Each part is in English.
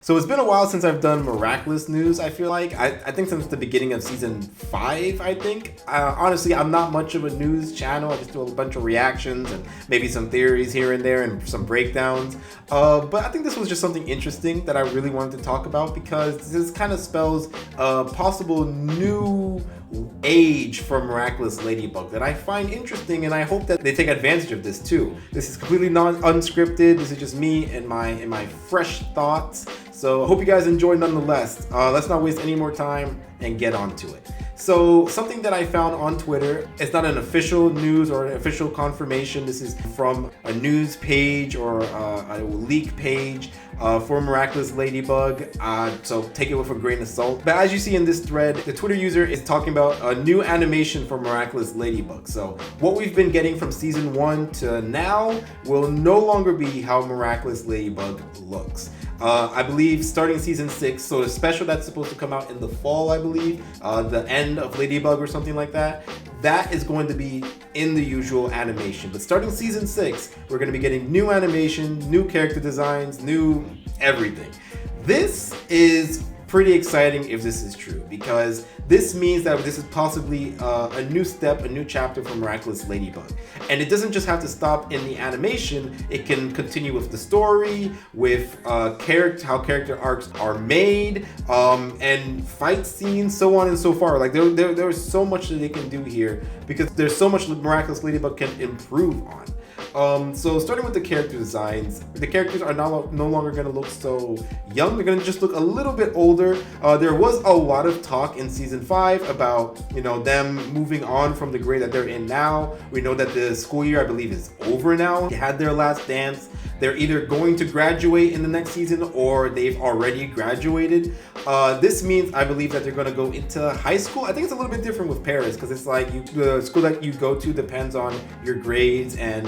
So it's been a while since I've done Miraculous news, I feel like. I think since the beginning of season 5, I think. Honestly, I'm not much of a news channel. I just do a bunch of reactions and maybe some theories here and there and some breakdowns. But I think this was just something interesting that I really wanted to talk about because this kind of spells a possible new age for Miraculous Ladybug that I find interesting, and I hope that they take advantage of this too. This is completely unscripted. This is just me and my fresh thoughts. So I hope you guys enjoy nonetheless. Let's not waste any more time and get on to it. So something that I found on Twitter, it's not an official news or an official confirmation. This is from a news page or a leak page for Miraculous Ladybug. So take it with a grain of salt. But as you see in this thread, the Twitter user is talking about a new animation for Miraculous Ladybug. So what we've been getting from season 1 to now will no longer be how Miraculous Ladybug looks. I believe starting season 6, so the special that's supposed to come out in the fall, I believe, the end of Ladybug or something like that, that is going to be in the usual animation. But starting season 6, we're going to be getting new animation, new character designs, new everything. This is pretty exciting if this is true, because this means that this is possibly a new step, a new chapter for Miraculous Ladybug. And it doesn't just have to stop in the animation, it can continue with the story, with how character arcs are made, and fight scenes, so on and so far. Like there's so much that they can do here, because there's so much Miraculous Ladybug can improve on. So starting with the character designs, the characters are no longer going to look so young. They're going to just look a little bit older. There was a lot of talk in season 5 about, them moving on from the grade that they're in now. We know that the school year, I believe, is over now. They had their last dance. They're either going to graduate in the next season or they've already graduated. This means, I believe, that they're going to go into high school. I think it's a little bit different with Paris because it's like the school that you go to depends on your grades and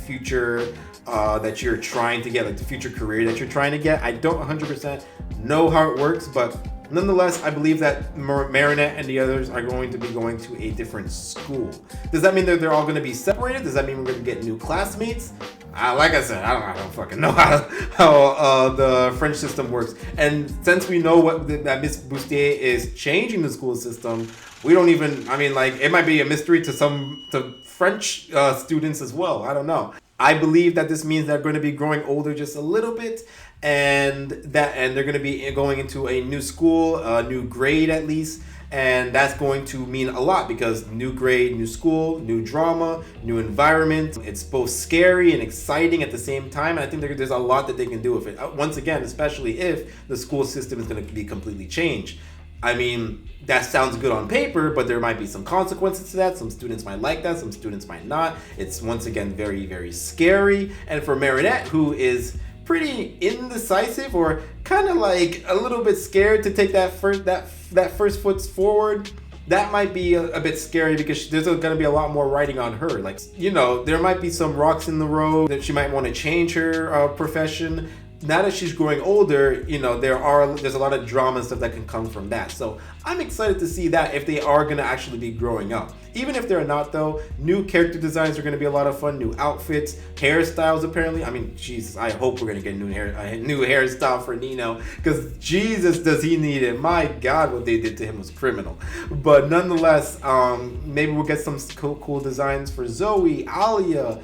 future that you're trying to get, like the future career that you're trying to get. I don't 100% know how it works, but nonetheless, I believe that Marinette and the others are going to be going to a different school. Does that mean that they're all going to be separated? Does that mean we're going to get new classmates? Like I said, I don't fucking know how the French system works. And since we know that Miss Bustier is changing the school system, we don't even, it might be a mystery to French students as well. I don't know. I believe that this means they're going to be growing older just a little bit, and they're going to be going into a new school, a new grade at least. And that's going to mean a lot because new grade, new school, new drama, new environment. It's both scary and exciting at the same time. And I think there's a lot that they can do with it. Once again, especially if the school system is going to be completely changed. That sounds good on paper, but there might be some consequences to that. Some students might like that, some students might not. It's once again very, very scary. And for Marinette, who is pretty indecisive or kind of like a little bit scared to take that first foot forward, that might be a bit scary because there's going to be a lot more writing on her. There might be some rocks in the road that she might want to change her profession. Now that she's growing older, there's a lot of drama and stuff that can come from that. So I'm excited to see that if they are going to actually be growing up. Even if they're not, though, new character designs are going to be a lot of fun. New outfits, hairstyles, apparently. Jesus, I hope we're going to get a new hairstyle for Nino, because Jesus, does he need it? My God, what they did to him was criminal. But nonetheless, maybe we'll get some cool designs for Zoe, Alia,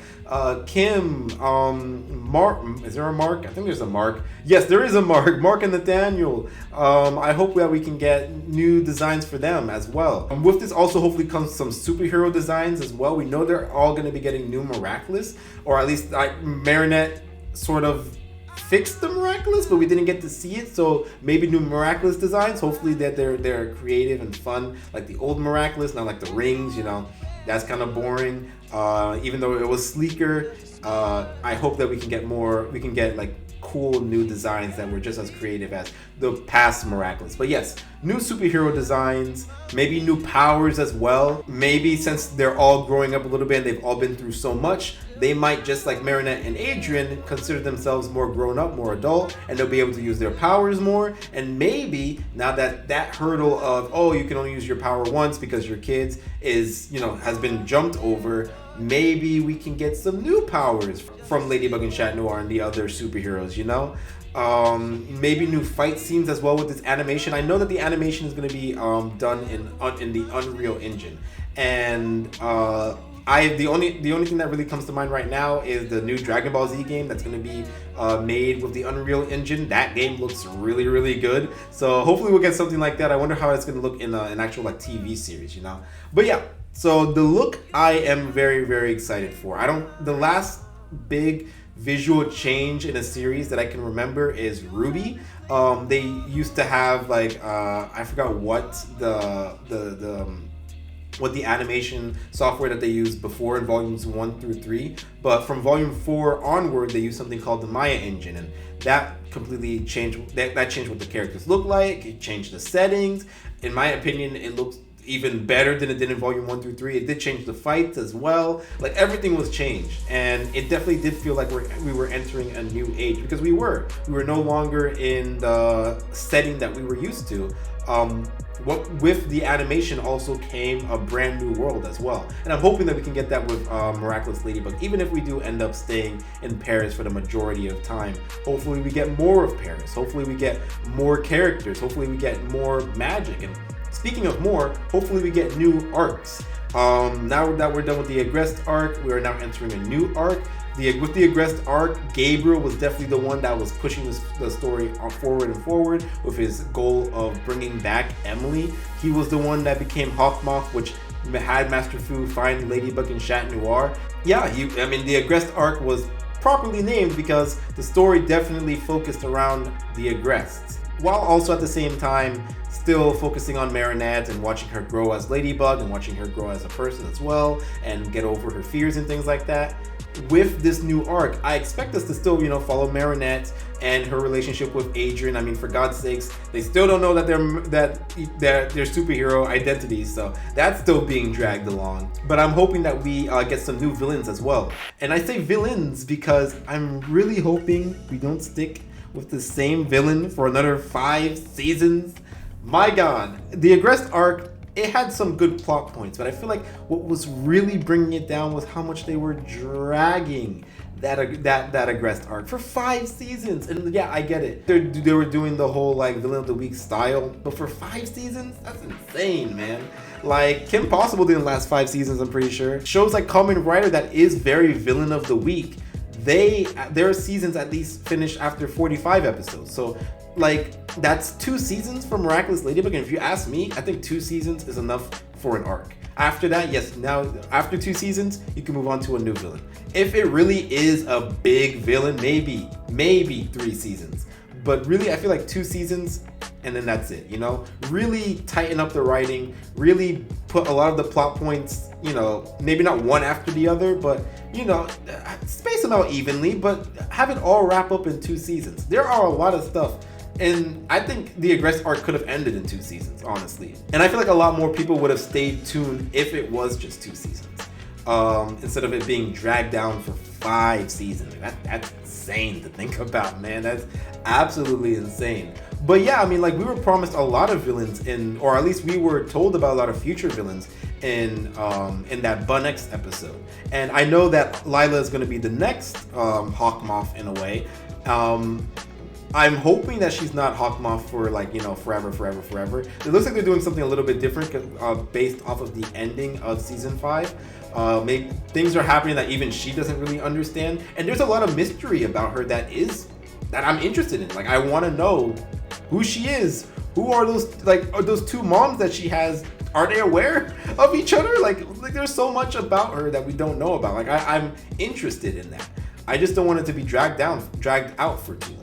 Kim, Mark. Is there a Mark? I think there's a Mark. Yes, there is a Mark. Mark and Nathaniel. I hope that we can get new designs for them as well. With this also hopefully comes some superhero designs as well. We know they're all going to be getting new Miraculous, or at least Marinette sort of fixed the Miraculous, but we didn't get to see it. So maybe new Miraculous designs. Hopefully that they're creative and fun, like the old Miraculous, not like the rings. That's kind of boring. Even though it was sleeker, I hope that we can get more. We can get cool new designs that were just as creative as the past Miraculous. But yes, new superhero designs, maybe new powers as well. Maybe since they're all growing up a little bit and they've all been through so much, they might, just like Marinette and Adrian, consider themselves more grown up, more adult, and they'll be able to use their powers more. And maybe now that hurdle of, you can only use your power once because you're kids has been jumped over, maybe we can get some new powers from Ladybug and Chat Noir and the other superheroes, Maybe new fight scenes as well with this animation. I know that the animation is going to be done in the Unreal Engine, and the only thing that really comes to mind right now is the new Dragon Ball Z game that's going to be made with the Unreal Engine. That game looks really, really good. So hopefully we'll get something like that. I wonder how it's going to look in an actual like TV series, you know. But yeah, so the look I am very, very excited for. The last big visual change in a series that I can remember is Ruby. They used to have like I forgot what what the animation software that they used before in volumes 1 through 3, but from volume 4 onward they used something called the Maya engine, and that completely changed that changed what the characters look like. It changed the settings. In my opinion, it looks even better than it did in volume 1 through 3. It did change the fights as well. Like everything was changed, and it definitely did feel like we were entering a new age, because we were no longer in the setting that we were used to. With the animation also came a brand new world as well, and I'm hoping that we can get that with Miraculous Ladybug, even if we do end up staying in Paris for the majority of time. Hopefully we get more of Paris. Hopefully we get more characters. Hopefully we get more magic. And speaking of more, hopefully we get new arcs. Now that we're done with the Agreste arc, we are now entering a new arc. With the Agreste arc, Gabriel was definitely the one that was pushing the story forward and forward with his goal of bringing back Emily. He was the one that became Hawkmoth, which had Master Fu find Ladybug in Chat Noir. Yeah, the Agreste arc was properly named because the story definitely focused around the Agrestes, while also at the same time still focusing on Marinette and watching her grow as Ladybug and watching her grow as a person as well and get over her fears and things like that. With this new arc, I expect us to still, follow Marinette and her relationship with Adrian. I mean, for God's sakes, they still don't know that they're superhero identities, so that's still being dragged along. But I'm hoping that we get some new villains as well. And I say villains because I'm really hoping we don't stick with the same villain for another 5 seasons. My God, the Agreste arc, it had some good plot points, but I feel like what was really bringing it down was how much they were dragging that Agreste arc for 5 seasons. And yeah, I get it. They were doing the whole like villain of the week style, but for 5 seasons, that's insane, man. Like Kim Possible didn't last 5 seasons, I'm pretty sure. Shows like Kamen Rider that is very villain of the week, their seasons at least finish after 45 episodes. So like that's 2 seasons for Miraculous Ladybug, and if you ask me, I think 2 seasons is enough for an arc. After that, yes, now after 2 seasons, you can move on to a new villain. If it really is a big villain, maybe 3 seasons. But really, I feel like 2 seasons, and then that's it, Really tighten up the writing, really put a lot of the plot points, maybe not one after the other, but, space them out evenly, but have it all wrap up in 2 seasons. There are a lot of stuff. And I think the Agreste arc could have ended in 2 seasons, honestly. And I feel like a lot more people would have stayed tuned if it was just 2 seasons. Instead of it being dragged down for 5 seasons. That's insane to think about, man. That's absolutely insane. But yeah, we were promised a lot of villains or at least we were told about a lot of future villains in that Bunnex episode. And I know that Lyla is going to be the next Hawkmoth in a way. I'm hoping that she's not Hawkmoth for forever. It looks like they're doing something a little bit different based off of the ending of season 5. Things are happening that even she doesn't really understand, and there's a lot of mystery about her that I'm interested in. Like I want to know who she is. Who are those 2 moms that she has? Are they aware of each other? Like there's so much about her that we don't know about. Like I'm interested in that. I just don't want it to be dragged out for too long.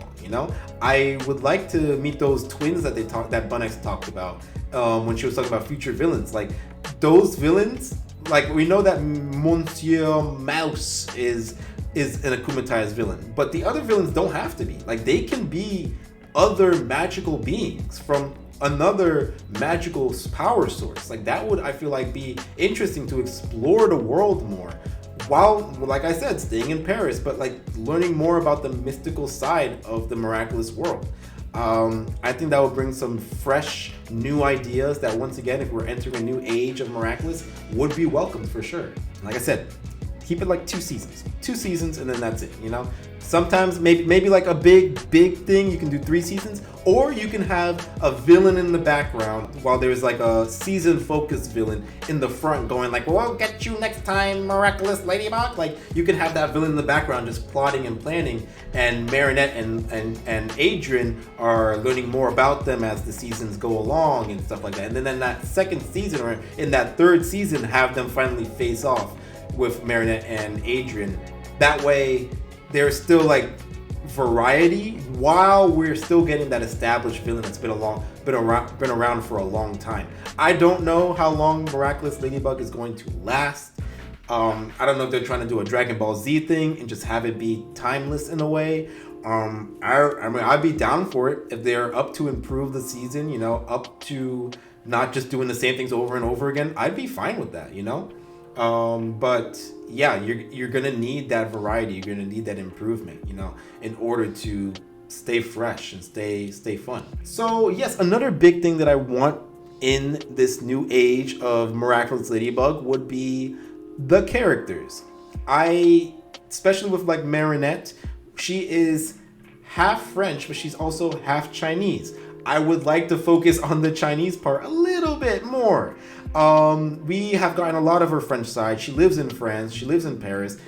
I would like to meet those twins that Bunnex talked about when she was talking about future villains. Like those villains, like we know that Monsieur Mouse is an akumatized villain, but the other villains don't have to be. Like they can be other magical beings from another magical power source. Like that would, I feel like, be interesting to explore the world more. While, like I said, staying in Paris, but like learning more about the mystical side of the Miraculous world. I think that will bring some fresh, new ideas that, once again, if we're entering a new age of Miraculous, would be welcomed for sure. Like I said, keep it like 2 seasons. 2 seasons, and then that's it, Sometimes maybe like a big thing, you can do 3 seasons, or you can have a villain in the background while there's like a season focused villain in the front going like, well, I'll get you next time, Miraculous Ladybug. Like, you can have that villain in the background just plotting and planning, and Marinette and Adrian are learning more about them as the seasons go along and stuff like that. And then in that second season, or in that third season, have them finally face off with Marinette and Adrian. That way there's still like variety while we're still getting that established villain that's been around for a long time. I don't know how long Miraculous Ladybug is going to last. I don't know if they're trying to do a Dragon Ball Z thing and just have it be timeless in a way. I mean, I'd be down for it if they're up to improve the season, you know, up to not just doing the same things over and over again. I'd be fine with that, you know. But yeah, you're gonna need that variety. You're gonna need that improvement, you know, in order to stay fresh and stay fun. So yes, another big thing that I want in this new age of Miraculous Ladybug would be the characters. Especially with like Marinette, she is half French, but she's also half Chinese. I would like to focus on the Chinese part a little bit more. We have gotten a lot of her French side. She lives in France. She lives in Paris.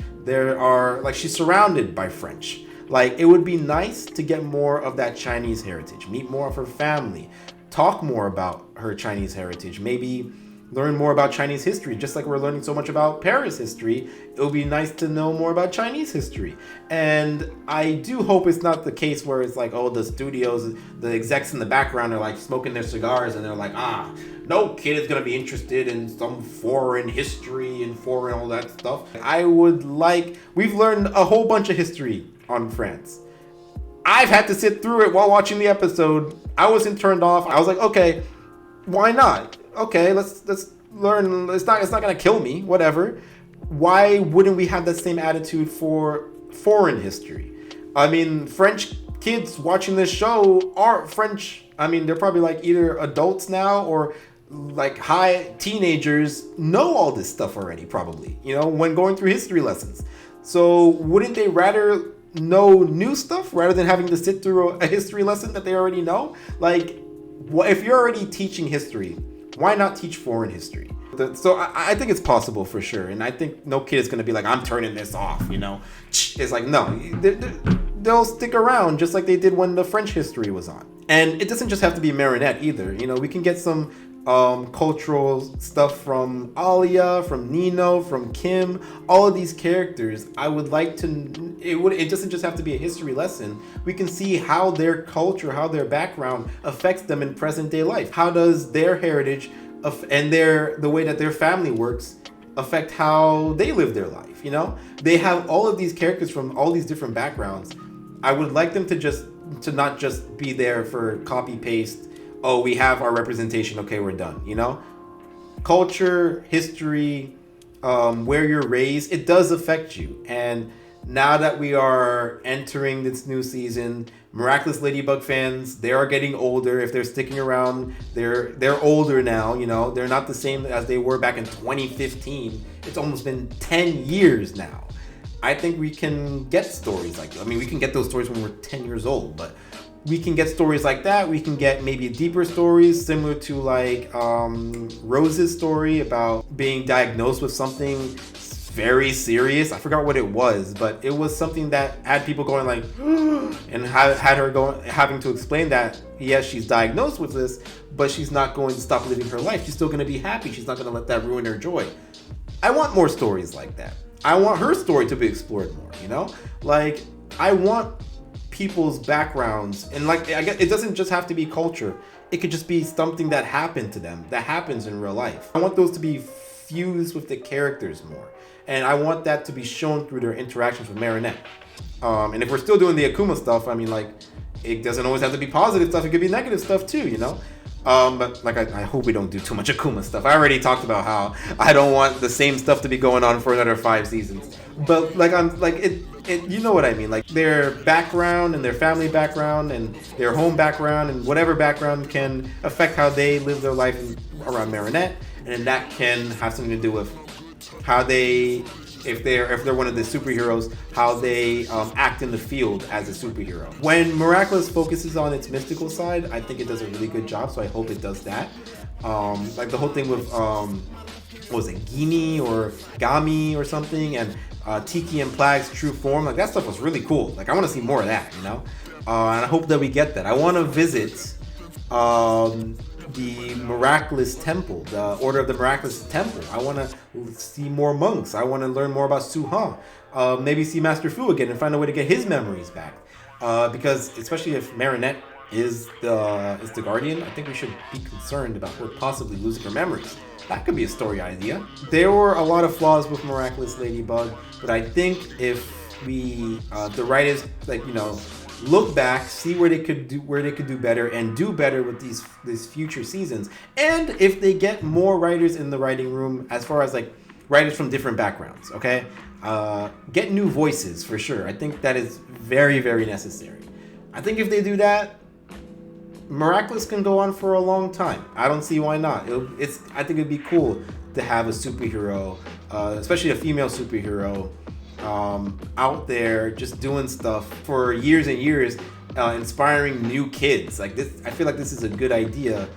She's surrounded by French. Like, it would be nice to get more of that Chinese heritage, meet more of her family, talk more about her Chinese heritage, maybe learn more about Chinese history. Just like we're learning so much about Paris history, it would be nice to know more about Chinese history. And I do hope it's not the case where it's like, oh, the studios, the execs in the background are like smoking their cigars and they're like, no kid is going to be interested in some foreign history and foreign all that stuff. We've learned a whole bunch of history on France. I've had to sit through it while watching the episode. I wasn't turned off. I was like, okay, why not? Okay, let's learn. It's not gonna kill me, whatever. Why wouldn't we have that same attitude for foreign history? I mean, French kids watching this show are French. I mean, they're probably like either adults now or like high teenagers, know all this stuff already, probably, you know, when going through history lessons. So wouldn't they rather know new stuff rather than having to sit through a history lesson that they already know? Like, if you're already teaching history, why not teach foreign history? So I think it's possible for sure. And I think no kid is going to be like, I'm turning this off, you know? It's like, no, they'll stick around just like they did when the French history was on. And it doesn't just have to be Marinette either. You know, we can get some cultural stuff from Alia, from Nino, from Kim, all of these characters. I would like to, it doesn't just have to be a history lesson. We can see how their culture, how their background affects them in present day life. How does their heritage and the way that their family works affect how they live their life, you know? They have all of these characters from all these different backgrounds. I would like them to not just be there for copy paste. Oh, we have our representation. Okay, we're done. You know, culture, history, where you're raised, it does affect you. And now that we are entering this new season, Miraculous Ladybug fans, they are getting older. If they're sticking around, they're older now. You know, they're not the same as they were back in 2015. It's almost been 10 years now. I think we can get stories like that. I mean, we can get those stories when we're 10 years old, but we can get stories like that. We can get maybe deeper stories similar to like Rose's story about being diagnosed with something very serious. I forgot what it was, but it was something that had people going like, and had her having to explain that, yes, she's diagnosed with this, but she's not going to stop living her life. She's still going to be happy. She's not going to let that ruin her joy. I want more stories like that. I want her story to be explored more, you know? Like, I want people's backgrounds, and like, I guess it doesn't just have to be culture. It could just be something that happened to them, that happens in real life. I want those to be fused with the characters more. And I want that to be shown through their interactions with Marinette. And if we're still doing the Akuma stuff, I mean, like, it doesn't always have to be positive stuff. It could be negative stuff too, you know? But like, I hope we don't do too much Akuma stuff. I already talked about how I don't want the same stuff to be going on for another 5 seasons. But like, I'm like, you know what I mean? Like, their background and their family background and their home background and whatever background can affect how they live their life around Marinette. And that can have something to do with how they if they're one of the superheroes, how they act in the field as a superhero. When Miraculous focuses on its mystical side, I think it does a really good job. So I hope it does that. Like the whole thing with what was it, Gini or Gami or something, and Tiki and Plag's true form. Like that stuff was really cool. Like I want to see more of that, you know. And I hope that we get that. I want to visit the Miraculous Temple, the Order of the Miraculous Temple. I want to see more monks. I want to learn more about Suhan. Maybe see Master Fu again and find a way to get his memories back. Because especially if Marinette is the Guardian, I think we should be concerned about her possibly losing her memories. That could be a story idea. There were a lot of flaws with Miraculous Ladybug, but I think if we, the writers, like, you know, look back, see where they could do better, and do better with these future seasons. And if they get more writers in the writing room, as far as like writers from different backgrounds, okay, get new voices for sure. I think that is very, very necessary. I think if they do that, Miraculous can go on for a long time. I don't see why not. I think it'd be cool to have a superhero, especially a female superhero, out there just doing stuff for years and years, inspiring new kids. Like this, I feel like this is a good idea,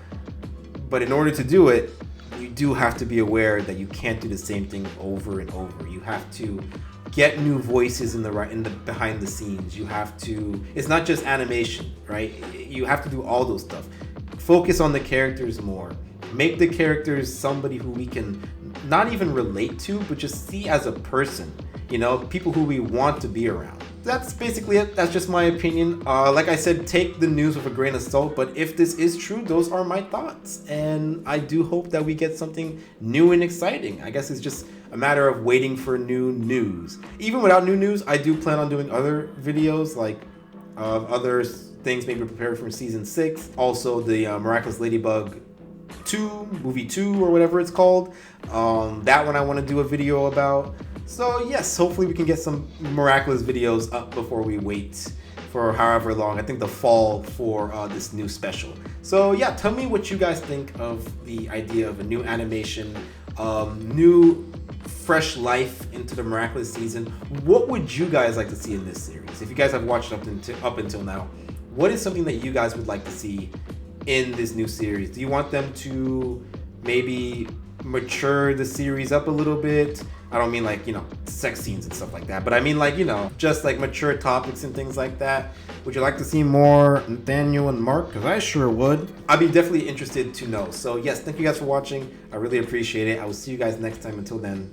but in order to do it, you do have to be aware that you can't do the same thing over and over. You have to get new voices in the behind the scenes. You have to. It's not just animation, right? You have to do all those stuff. Focus on the characters more. Make the characters somebody who we can not even relate to, but just see as a person. You know, people who we want to be around. That's basically it. That's just my opinion. Like I said, take the news with a grain of salt, but if this is true, those are my thoughts. And I do hope that we get something new and exciting. I guess it's just a matter of waiting for new news. Even without new news, I do plan on doing other videos, like other things maybe prepared for season 6. Also, the Miraculous Ladybug 2, movie 2, or whatever it's called. That one I want to do a video about. So yes, hopefully we can get some Miraculous videos up before we wait for however long. I think the fall for this new special. So yeah, tell me what you guys think of the idea of a new animation, new fresh life into the Miraculous season. What would you guys like to see in this series? If you guys have watched up until now, what is something that you guys would like to see in this new series? Do you want them to maybe mature the series up a little bit? I don't mean like, you know, sex scenes and stuff like that, but I mean like, you know, just like mature topics and things like that. Would you like to see more Nathaniel and Mark? Because I sure would. I'd be definitely interested to know. So yes, thank you guys for watching. I really appreciate it. I will see you guys next time. Until then,